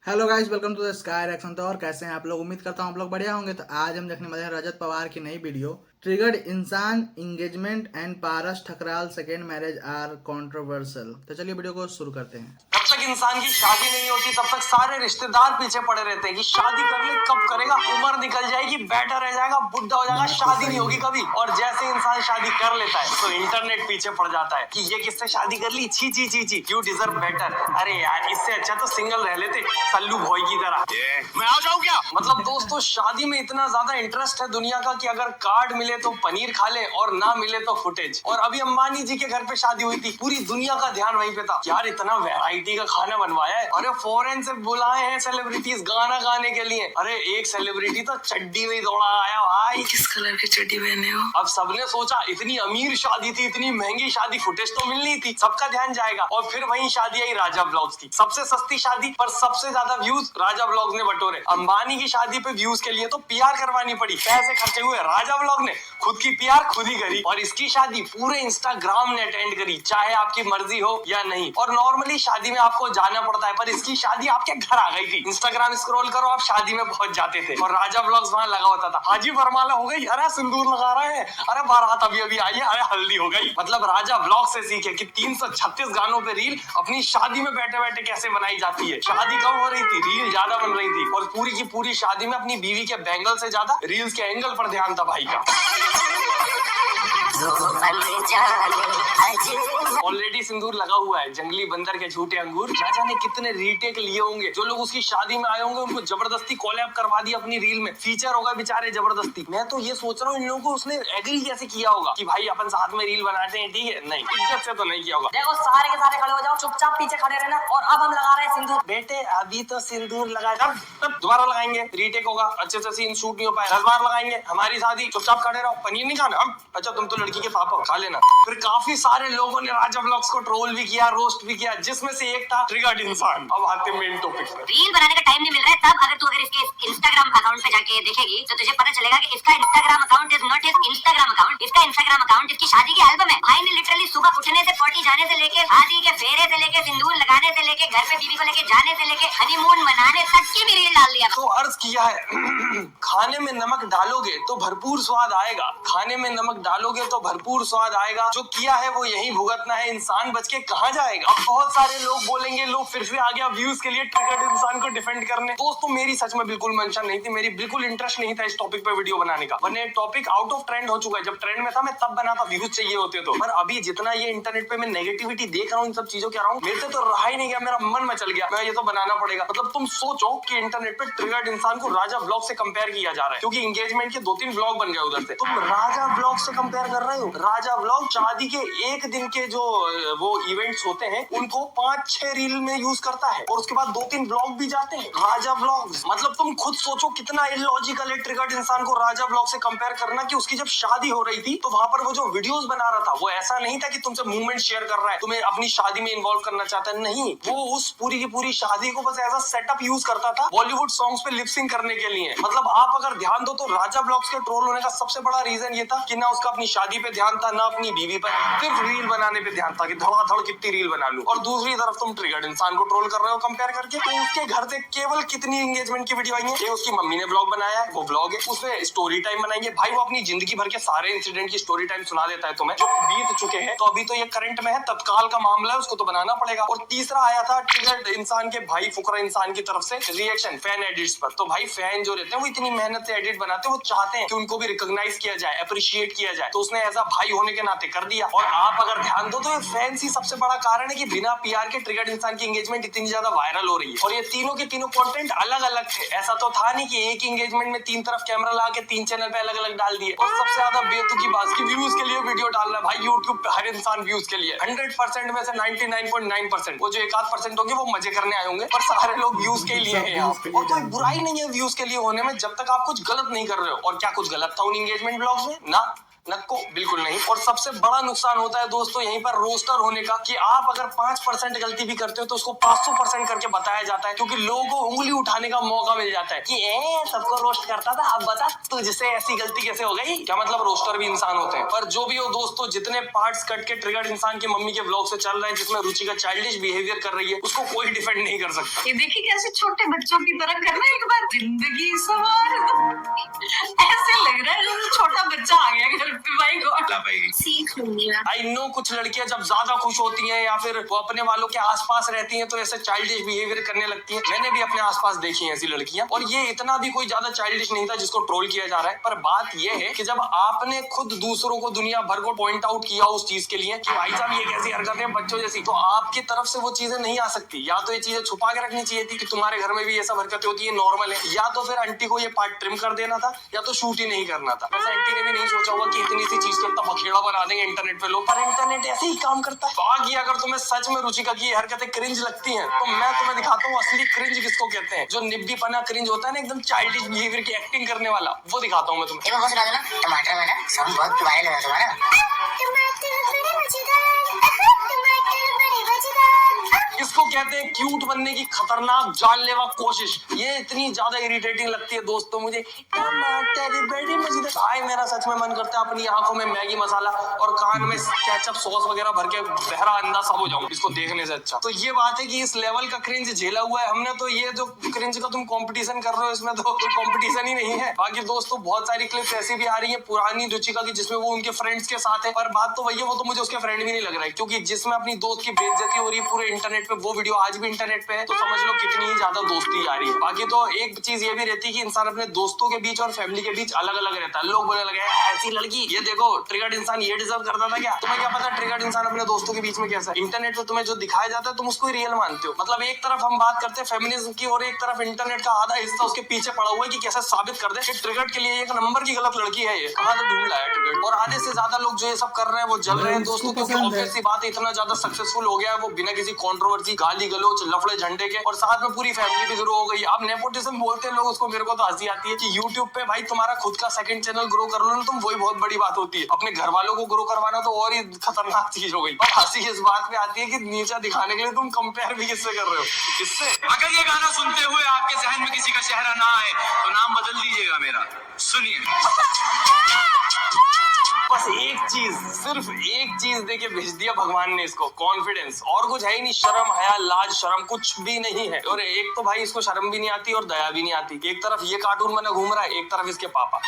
Hello guys, welcome to the sky reaction. तो और कैसे हैं आप लोग? उम्मीद करता हूं आप लोग बढ़िया होंगे। तो आज हम देखने वाले हैं रजत पवार की नई वीडियो ट्रिगर्ड इंसान engagement and Paras Thakral second marriage are controversial. तो चलिए वीडियो को शुरू करते हैं। जब तक इंसान की शादी नहीं होती तब तक सारे रिश्तेदार पीछे पड़े रहते हैं कि शादी कर ले, कब करेगा, उम्र निकल जाएगी, बैठा रह जाएगा, बुढ़ा हो जाएगा, शादी नहीं होगी कभी। और जैसे इंसान शादी कर लेता है तो इंटरनेट पीछे पड़ जाता है कि ये किससे शादी कर ली, छी छी छी छी, यू डिजर्व बेटर। अरे यार, इससे अच्छा तो सिंगल रह लेते, सल्लू भॉय की तरह। मैं आ जाऊं क्या? मतलब दोस्तों, शादी में इतना ज्यादा इंटरेस्ट है दुनिया का कि अगर कार्ड मिले तो पनीर खा ले और ना मिले तो फुटेज। और अभी अंबानी जी के घर पे शादी हुई थी, पूरी दुनिया का ध्यान वहीं पे था। यार इतना वैरायटी का खाना बनवाया है। अरे फॉरेन से बुलाए हैं सेलिब्रिटीज गाना गाने के लिए। अरे एक सेलिब्रिटी तो चड्डी में दौड़ा आया भाई। किस कलर की चड्डी पहने हो? अब सबने सोचा इतनी अमीर शादी थी, इतनी महंगी शादी, फुटेज तो मिलनी थी, सबका ध्यान जाएगा। और फिर वही शादी आई राजा ब्लॉग्स की। सबसे सस्ती शादी पर सबसे ज्यादा व्यूज राजा ब्लॉग्स ने बटोरे। अंबानी की शादी पे व्यूज के लिए तो पीआर करवानी पड़ी, पैसे खर्चे हुए राजा ब्लॉग ने, खुद की पीआर खुद ही करी। और इसकी शादी पूरे इंस्टाग्राम ने अटेंड करी, चाहे आपकी मर्जी हो या नहीं। और नॉर्मली शादी में आपको जाना पड़ता है, पर इसकी शादी आपके घर आ गई थी। इंस्टाग्राम स्क्रॉल करो, आप शादी में पहुंच जाते थे। और राजा ब्लॉग्स वहां लगा होता था, हाजी वरमाला हो गई, अरे सिंदूर लगा रहे हैं, अरे बारात अभी अभी आई है, अरे हल्दी हो गई। मतलब राजा ब्लॉग से सीखे कि 336 गानों पे रील अपनी शादी में बैठे बैठे कैसे बनाई जाती है। शादी कब हो रही थी, रील ज्यादा बन रही थी। और पूरी की पूरी शादी में अपनी बीवी के बैंगल से ज्यादा रील्स के एंगल पर ध्यान था भाई का। ऑलरेडी सिंदूर लगा हुआ है, जंगली बंदर के झूठे अंगूर। ना जाने कितने रीटेक लिए होंगे। जो लोग उसकी शादी में आए होंगे उनको जबरदस्ती कोलैब करवा दी अपनी रील में, फीचर होगा बेचारे जबरदस्ती। मैं तो ये सोच रहा हूँ इन लोगों को उसने एग्री कैसे किया होगा कि भाई अपन साथ में रील बनाते हैं, ठीक है? नहीं, इज्जत से तो नहीं किया होगा। देखो सारे के सारे खड़े हो जाओ, चुपचाप पीछे खड़े रहना। और अब हम लगा रहे हैं सिंदूर। बेटे अभी तो सिंदूर लगाया, तब दोबारा लगाएंगे, रीटेक होगा, अच्छे से सीन शूट नहीं हो पाया, 10 बार लगाएंगे। हमारी शादी, चुपचाप खड़े रहो, पनीर नहीं खाना। अच्छा तुम तो लड़की के पापा हो, खा लेना। फिर काफी सारे लोगों ने राजा ब्लॉग्स को ट्रोल भी किया, रोस्ट भी किया, जिसमें से एक था ट्रिगर्ड इंसान। अब आते मेन टॉपिक पे। रील बनाने का टाइम नहीं मिल रहा है, तब अगर तू अगर इसके इंस्टाग्राम अकाउंट पे जाके देखेगी तो तुझे पता चलेगा कि इसका Instagram account is not his Instagram account. इसका इंस्टाग्राम अकाउंट इसकी शादी की एल्बम है। भाई ने लिटरली सुबह उठने से, पार्टी जाने से लेके, शादी के फेरे से लेके, सिंदूर लगाने से लेके, घर पे बीवी को लेके जाने से लेके, हनीमून मनाने तक की भी रील डाल दिया। तो अर्ज किया है खाने में नमक डालोगे तो भरपूर स्वाद आएगा, खाने में नमक डालोगे तो भरपूर स्वाद आएगा। जो किया है वो यही भुगतना है, इंसान बच के कहाँ जाएगा? अब बहुत सारे लोग बोलेंगे, लोग फिर से आ गया व्यूज के लिए ट्रिगर्ड इंसान को डिफेंड करने। दोस्तों मेरी सच में बिल्कुल मंशा नहीं थी, मेरी बिल्कुल इंटरेस्ट नहीं था इस टॉपिक पे वीडियो बनाने का। वरना टॉपिक आउट ऑफ ट्रेंड हो चुका है। जब ट्रेंड में था मैं तब बनाता, व्यूज चाहिए होते तो। पर अभी जितना ये इंटरनेट पे मैं नेगेटिविटी देख रहा हूँ, इन सब चीजों के रहा हूँ, मेरे से तो रहा ही नहीं गया, मेरा मन मचल गया, मैं ये तो बनाना पड़ेगा। मतलब तुम सोचो कि इंटरनेट पे ट्रिगर्ड इंसान को राजा ब्लॉग से कंपेयर किया जा रहा है, क्योंकि एंगेजमेंट के 2-3 ब्लॉग बन गए उधर से। तुम राजा ब्लॉग से कंपेयर कर रहे हो? राजा ब्लॉग शादी के एक दिन के जो वो इवेंट्स होते हैं उनको 5-6 रील में यूज करता है, और उसके बाद 2-3 ब्लॉग भी जाते हैं राजा ब्लॉग्स। मतलब तुम खुद सोचो कितना इलॉजिकल है ट्रिगर्ड इंसान को राजा ब्लॉग से कंपेयर करना। कि उसकी जब शादी हो रही थी तो वहां पर वो जो वीडियोस बना रहा था वो ऐसा नहीं था कि तुमसे मूवमेंट शेयर कर रहा है, तुम्हें अपनी शादी में इन्वॉल्व करना चाहता है, नहीं। वो उस पूरी की पूरी शादी को बस ऐसा सेटअप यूज करता था बॉलीवुड सॉन्ग्स पे लिपसिंग करने के लिए। मतलब आप अगर ध्यान दो तो राजा ब्लॉग्स के ट्रोल होने का सबसे बड़ा रीजन ये था कि ना उसका अपनी शादी पे ध्यान था, ना अपनी बीवी पर, सिर्फ रील बनाने पे ध्यान था कि धड़ाधड़ कितनी रील बना लूं। और दूसरी तरफ तुम ट्रिगर्ड इंसान को ट्रोल कर रहे हो कंपेयर करके। तो उसके घर से केवल कितनी एंगेजमेंट की वीडियो आई है? ये उसकी मम्मी ने ब्लॉग बनाया है, वो ब्लॉग है, उसमें स्टोरी टाइम बनाएंगे। भाई वो अपनी जिंदगी भर के सारे इंसिडेंट की स्टोरी टाइम सुना देता है तुम्हें, जो बीत चुके हैं। तो अभी तो ये करंट में है, तत्काल का मामला है, उसको तो बनाना पड़ेगा। और तीसरा आया था ट्रिगर्ड इंसान के भाई फुकरा इंसान की तरफ से रिएक्शन फैन एडिट्स पर। तो भाई फैन जो रहते हैं वो इतनी मेहनत से एडिट बनाते हैं, वो चाहते हैं कि उनको भी रिकॉग्नाइज किया जाए, अप्रिशिएट किया जाए। तो उसने ऐसा भाई होने के नाते कर दिया। और आप अगर ध्यान दो तो फैंस ही सबसे बड़ा कारण है कि बिना पीआर के ट्रिगर्ड इंसान की एंगेजमेंट इतनी ज्यादा वायरल हो रही है। और ये तीनों के तीनों कंटेंट अलग अलग थे। ऐसा तो था नहीं कि एक एंगेजमेंट में 3 तरफ कैमरा लगा के 3 चैनल पे अलग अलग डाल दिए। और सबसे ज्यादा बेतुकी बात की व्यूज के लिए वीडियो डाल रहा है भाई यूट्यूब पे हर इंसान व्यूज के लिए। 100% में से 99.9%, वो जो 1-8% होंगे वो मजे करने आए होंगे, पर सारे लोग व्यूज के लिए हैं। और कोई बुराई नहीं है व्यूज के लिए होने में, जब तक आप कुछ गलत नहीं कर रहे हो। और क्या कुछ गलत था उन एंगेजमेंट ब्लॉग्स में? ना, नको बिल्कुल नहीं। और सबसे बड़ा नुकसान होता है दोस्तों यहीं पर रोस्टर होने का, कि आप अगर 5% गलती भी करते हो तो उसको 500% करके बताया जाता है, क्योंकि लोगों को उंगली उठाने का मौका मिल जाता है कि सबको रोस्ट करता था, अब बता तुझसे ऐसी गलती कैसे हो गई। क्या मतलब रोस्टर भी इंसान होते हैं। पर जो भी हो दोस्तों, जितने पार्ट्स कट के ट्रिगर्ड इंसान की मम्मी के ब्लॉग से चल रहे हैं जिसमें रुचि का चाइल्डिश बिहेवियर कर रही है, उसको कोई डिफेंड नहीं कर सकता। ये देखिए कैसे छोटे बच्चों की तरह कर रहे हैं, एक बार जिंदगी सवार ऐसे लग रहा है जैसे छोटा बच्चा आ गया घर पे। भाई गॉड, सीख लूंगी मैं। आई नो कुछ लड़कियां जब ज्यादा खुश होती हैं या फिर वो अपने वालों के आसपास रहती हैं तो ऐसे चाइल्डिश बिहेवियर करने लगती हैं। मैंने भी अपने आसपास देखी है ऐसी लड़कियां, और ये इतना भी कोई ज्यादा चाइल्डिश नहीं था जिसको ट्रोल किया जा रहा है। पर बात ये है कि जब आपने खुद दूसरों को दुनिया भर को पॉइंट आउट किया उस चीज के लिए कि भाई साहब ये कैसी हरकतें हैं बच्चों जैसी, तो आपकी तरफ से वो चीजें नहीं आ सकती। या तो ये चीजें छुपा के रखनी चाहिए थी कि तुम्हारे घर में भी ये सब हरकतें होती है, नॉर्मल है, या तो फिर आंटी को ये पार्ट ट्रिम कर देना था, या तो शूट ही नहीं करना था। वैसे आंटी ने भी नहीं सोचा होगा कि इतनी सी चीज को इतना बखेड़ा बना देंगे इंटरनेट पे लोग, पर इंटरनेट ऐसे ही काम करता है। बाकी अगर तुम्हें सच में रुचिका की हरकतें क्रिंज लगती हैं तो मैं तुम्हें दिखाता हूँ असली क्रिंज किसको कहते हैं। जो निब्बीपना क्रिंज होता है ना, एकदम चाइल्डिश बिहेवियर की एक्टिंग करने वाला, वो दिखाता हूँ मैं तुम्हें। देखो सुना दो ना, टमाटर में ना सॉन्ग बहुत वायरल हुआ तुम्हारा। इसको कहते हैं क्यूट बनने की खतरनाक जानलेवा कोशिश। ये इतनी ज्यादा इरिटेटिंग लगती है दोस्तों मुझे। भाई मेरा सच में मन करता है अपनी आंखों में मैगी मसाला और कान में केचप सॉस वगैरह भर के बहरा अंधा सब हो जाऊं इसको देखने से अच्छा। तो ये बात है कि इस लेवल का क्रिंज झेला हुआ है हमने, तो ये जो क्रिंज का तुम कंपटीशन कर रहे हो इसमें तो कोई कंपटीशन ही नहीं है। बाकी दोस्तों बहुत सारी क्लिप्स ऐसी भी आ रही है पुरानी रुचिका की जिसमें वो उनके फ्रेंड्स के साथ है, पर बात तो वही है, वो तो मुझे उसके फ्रेंड भी नहीं लग रहा है, क्योंकि जिसमें अपनी दोस्त की बेइज्जती हो रही है पूरे इंटरनेट पे, वो वीडियो आज भी इंटरनेट पे है, तो समझ लो कितनी ही ज्यादा दोस्ती आ रही है। बाकी तो एक चीज ये भी रहती है कि इंसान अपने दोस्तों के बीच और फैमिली के बीच अलग अलग रहता है। लोग बोलने लगे ऐसी लड़की, ये देखो ट्रिगर्ड इंसान ये डिजर्व करता था क्या? तुम्हें क्या पता ट्रिगर्ड इंसान अपने दोस्तों के बीच में कैसा है? इंटरनेट पे तुम्हें जो दिखाया जाता है तुम उसको ही रियल मानते हो। मतलब एक तरफ हम बात करते हैं फेमिनिज्म की और एक तरफ इंटरनेट का आधा हिस्सा उसके पीछे पड़ा हुआ है कि कैसे साबित कर दे कि ट्रिगर्ड के लिए एक नंबर की गलत लड़की है, ये कहां से ढूंढ लाया ट्रिगर्ड। और आधे से ज्यादा लोग जो ये सब कर रहे हैं वो जल रहे हैं दोस्तों, क्योंकि ऑब्वियस सी बात है इतना ज्यादा सक्सेसफुल हो गया है वो बिना किसी कंट्रोवर्सी, गाली गलौज, लफड़े झंडे के, और साथ में पूरी फैमिली भी ग्रो हो गई। अब नेपोटिज्म बोलते हैं लोग उसको, मेरे को तो हंसी आती है कि यूट्यूब पे भाई तुम्हारा खुद का सेकंड चैनल ग्रो कर लो ना तुम, वही बहुत बड़ी बात होती है। अपने घर वालों को ग्रो करवाना तो और ही खतरनाक चीज हो गई। और हंसी इस बात पे आती है कि नीचा दिखाने के लिए तुम कंपेयर भी किससे कर रहे हो? किससे? अगर ये गाना सुनते हुए आपके जहन में किसी का चेहरा ना आए तो नाम बदल दीजिएगा मेरा। सुनिए, बस एक चीज, सिर्फ एक चीज देके भेज दिया भगवान ने इसको, कॉन्फिडेंस। और कुछ है ही नहीं, शर्म हया लाज शर्म कुछ भी नहीं है। और एक तो भाई इसको शर्म भी नहीं आती और दया भी नहीं आती। एक तरफ ये कार्टून बना घूम रहा है, एक तरफ इसके पापा।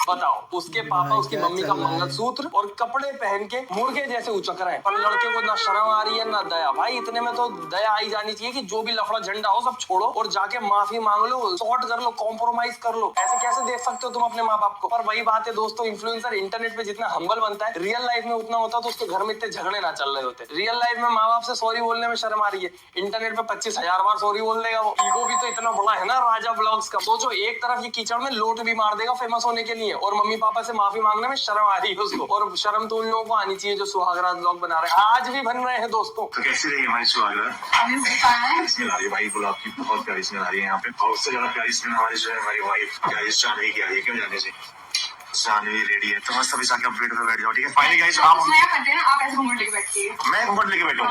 बताओ, उसके पापा उसकी मम्मी का मंगलसूत्र और कपड़े पहन के मुर्गे जैसे उचक रहे हैं, पर लड़के को ना शर्म आ रही है ना दया। भाई इतने में तो दया आई जानी चाहिए कि जो भी लफड़ा झंडा हो सब छोड़ो और जाके माफी मांग लो, सॉर्ट कर लो, कॉम्प्रोमाइज कर लो। ऐसे कैसे देख सकते हो तुम अपने माँ बाप को? पर वही बात है दोस्तों, इन्फ्लुएंसर इंटरनेट पे जितना हम्बल बनता है, रियल लाइफ में उतना होता तो उसके घर में इतने झगड़े ना चल रहे होते। रियल लाइफ में माँ बाप से सॉरी बोलने में शर्म आ रही है, इंटरनेट पे 25,000 बार सॉरी बोल देगा वो। ईगो भी तो इतना बड़ा है ना राजा ब्लॉग्स का। सोचो, एक तरफ ये कीचड़ में लोट भी मार देगा फेमस होने के लिए, और मम्मी पापा से माफी मांगने में शर्म आ रही है उसको। और शर्म तो उन लोगों को आनी चाहिए जो सुहागरात ब्लॉग बना रहे हैं, आज भी बन रहे हैं दोस्तों। तो कैसी रही हमारी सुहागरात? स्मेल आ रही है भाई, बोला आपकी बहुत प्यारी स्मेल आ रही है यहाँ पे। और उससे ज्यादा प्यारी स्मेल हमारी जो है हमारी वाइफ प्यारी जानवी की आ रही है। क्यों जाने से जानवी रेडी है तो बस अभी जाके अपडेट पे बैठ जाओ, ठीक है? फाइनली गाइस, आप ऐसे घूंघट लेके बैठिए, मैं घूंघट लेके बैठूं।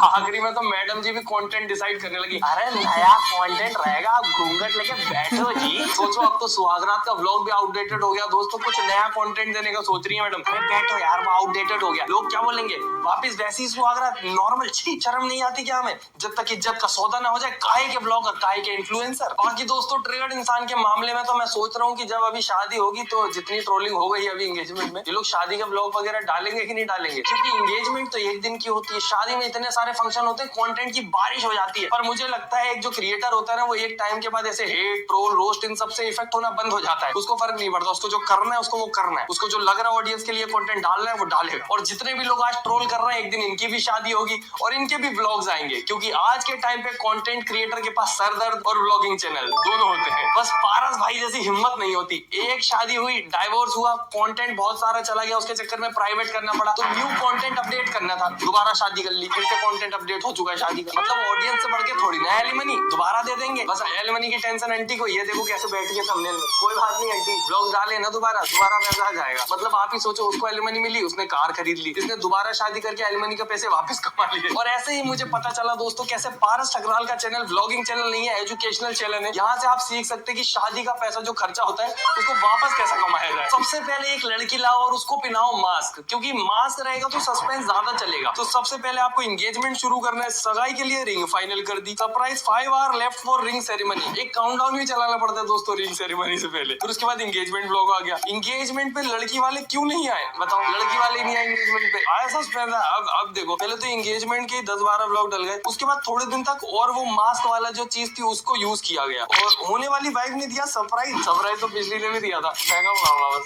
आखिरी में तो मैडम जी भी कंटेंट डिसाइड करने लगी, अरे नया कंटेंट रहेगा, आप घूंघट लेके बैठो जी। सोचो, अब तो सुहागरात का व्लॉग भी आउटडेटेड हो गया दोस्तों, कुछ नया कंटेंट देने का सोच रही है मैडम। अरे बैठो यार, वो आउटडेटेड हो गया, लोग क्या बोलेंगे? वापस वैसी सुहागरात नॉर्मल। छी, शर्म नहीं आती क्या हमें? जब तक इज्जत का सौदा ना हो जाए, काहे के ब्लॉगर, काहे के इन्फ्लुएंसर। बाकी दोस्तों, ट्रिगर्ड इंसान के मामले में तो मैं सोच रहा हूँ कि जब अभी शादी होगी तो जितनी ट्रोलिंग हो गई अभी एंगेजमेंट में, ये लोग शादी के ब्लॉग वगैरह डालेंगे कि नहीं डालेंगे? क्योंकि एंगेजमेंट तो एक दिन की होती है, शादी में इतने सारे फंक्शन होते हैं, कंटेंट की बारिश हो जाती है। पर मुझे लगता है एक जो क्रिएटर होता है ना, वो एक टाइम के बाद ऐसे हेट, ट्रोल, रोस्ट इन सब से इफेक्ट होना बंद हो जाता है। उसको फर्क नहीं पड़ता, उसको जो करना है उसको वो करना है, उसको जो लग रहा है ऑडियंस के लिए कंटेंट डालना है वो डालेगा। और जितने भी लोग आज ट्रोल कर रहे हैं, एक दिन इनकी भी शादी होगी और इनके भी ब्लॉग्स आएंगे, क्योंकि आज के टाइम पे कंटेंट क्रिएटर के पास सरदर्द और ब्लॉगिंग चैनल दोनों होते हैं। बस पारस भाई जैसी हिम्मत नहीं होती, एक शादी हुई हुई, डाइवोर्स हुआ, कंटेंट बहुत सारा चला गया, उसके चक्कर में प्राइवेट करना पड़ा, तो न्यू कंटेंट अपडेट करना था, दोबारा शादी कर ली, फिर से कंटेंट अपडेट हो चुका है शादी का। मतलब ऑडियंस से बढ़ के थोड़ी ना एलिमनी दोबारा दे देंगे, बस एलिमनी की टेंशन आंटी को, ये देखो कैसे बैठ के थंबनेल में, कोई बात नहीं आंटी ब्लॉग डाले ना दोबारा पैसा आ जाएगा। मतलब आप ही सोचो, उसको एलिमनी मिली, उसने कार खरीद ली, इसने दोबारा शादी करके एलिमनी का पैसे वापस कमा लिए। और ऐसे ही मुझे पता चला दोस्तों कैसे पारस ठकराल का चैनल व्लॉगिंग चैनल नहीं है, एजुकेशनल चैनल है। यहाँ से आप सीख सकते हैं कि शादी का पैसा जो खर्चा होता है उसको वापस कैसे कमाया जाए। सबसे पहले एक लड़की लाओ और उसको पहनाओ मास्क, क्योंकि मास्क रहेगा तो सस्पेंस ज्यादा चलेगा। तो सबसे पहले आपको एंगेजमेंट शुरू करना है, सगाई के लिए रिंग फाइनल कर दी, surprise 5 hour left for ring ceremony, एक काउंटडाउन भी चलाना पड़ता है दोस्तों रिंग सेरेमनी से पहले। फिर उसके बाद एंगेजमेंट व्लॉग आ गया। एंगेजमेंट पे लड़की वाले क्यों नहीं आए बताओ, लड़की वाले नहीं आए एंगेजमेंट पे, आया सस्पेंस। अब देखो, पहले तो एंगेजमेंट के 10-12 व्लॉग डल गए, उसके बाद थोड़े दिन तक और वो मास्क वाला जो चीज थी उसको यूज किया गया, और होने वाली वाइफ ने दिया सरप्राइज तो पिछली ने भी दिया था।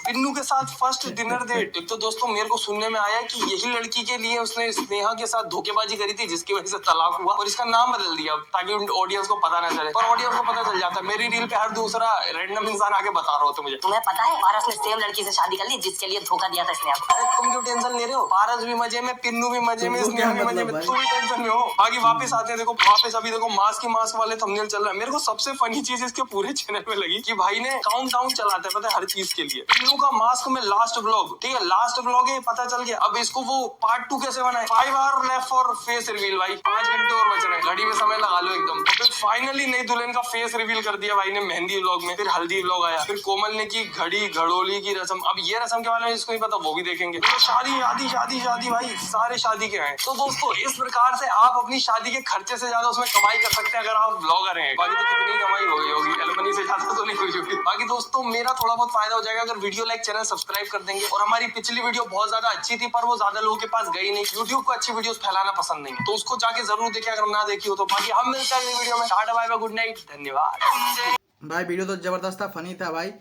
पिन्नू के साथ फर्स्ट डिनर डेट। एक तो दोस्तों मेरे को सुनने में आया कि यही लड़की के लिए उसने स्नेहा के साथ धोखेबाजी करी थी, जिसकी वजह से तलाक हुआ, और इसका नाम बदल दिया ताकि ऑडियंस को पता ना चले, और ऑडियंस को पता चल जाता है। मेरी रील पे हर दूसरा रैंडम इंसान आके बता रहा होता मुझे, तुम्हें पता है पारस ने सेम लड़की से शादी कर ली जिसके लिए धोखा दिया था स्नेहा को। अरे तुम क्यों टेंशन ले रहे हो, पारस भी मजे में, पिन्नू भी मजे में, तुमको स्नेहा क्या भी मजे मतलब में, भाई? तुम भी टेंशन में हो। बाकी वापस आते हैं, देखो वापस अभी देखो मास्क वाले थंबनेल चल रहा है। मेरे को सबसे फनी चीज इसके पूरे चैनल में लगी कि भाई ने काउंटडाउन चलाते हैं पता है हर चीज के लिए। पिन्नू का मास्क में लास्ट व्लॉग, ठीक है लास्ट व्लॉग है, पता चल गया। अब इसको वो पार्ट 2 कैसे बनाए, 5 hour left for face reveal, भाई 5 घंटे और बच रहे हैं, घड़ी में समय लगा लो एकदम। फिर फाइनली नई दुल्हन का फेस रिवील कर दिया भाई ने मेहंदी व्लॉग में, फिर हल्दी व्लॉग आया, फिर कोमल ने की घड़ोली की रस्म। अब ये रस्म के बारे में जिसको नहीं पता वो भी देखेंगे। तो शादी भाई सारे शादी के हैं। तो दोस्तों इस प्रकार से आप अपनी शादी के खर्चे से ज्यादा उसमें कमाई कर सकते हैं अगर आप ब्लॉगर हैं। बाकी तो कितनी कमाई हो गई होगी, एलमनी से ज्यादा तो नहीं हुई होगी। बाकी दोस्तों मेरा थोड़ा बहुत फायदा हो जाएगा अगर वीडियो लाइक, चैनल सब्सक्राइब कर देंगे। और हमारी पिछली वीडियो बहुत ज्यादा अच्छी थी पर वो ज्यादा लोगों के पास गई नहीं, यूट्यूब को अच्छी वीडियोस फैलाना पसंद नहीं है, तो उसको जाके जरूर देखें अगर ना देखी हो तो। बाकी हम मिलते हैं अगली वीडियो में, टाटा बाय बाय, गुड नाइट, धन्यवाद। भाई वीडियो तो जबरदस्त था, फनी था भाई।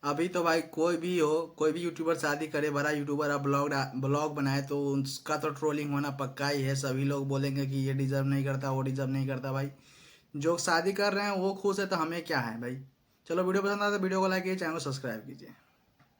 अभी तो भाई कोई भी हो, कोई भी यूट्यूबर शादी करे, बड़ा यूट्यूबर अब ब्लॉग बनाए तो उसका तो ट्रोलिंग होना पक्का ही है। सभी लोग बोलेंगे कि ये डिजर्व नहीं करता, वो डिजर्व नहीं करता। भाई जो शादी कर रहे हैं वो खुश है तो हमें क्या है भाई। चलो वीडियो पसंद आया तो वीडियो को लाइक कीजिए, चैनल को सब्सक्राइब कीजिए।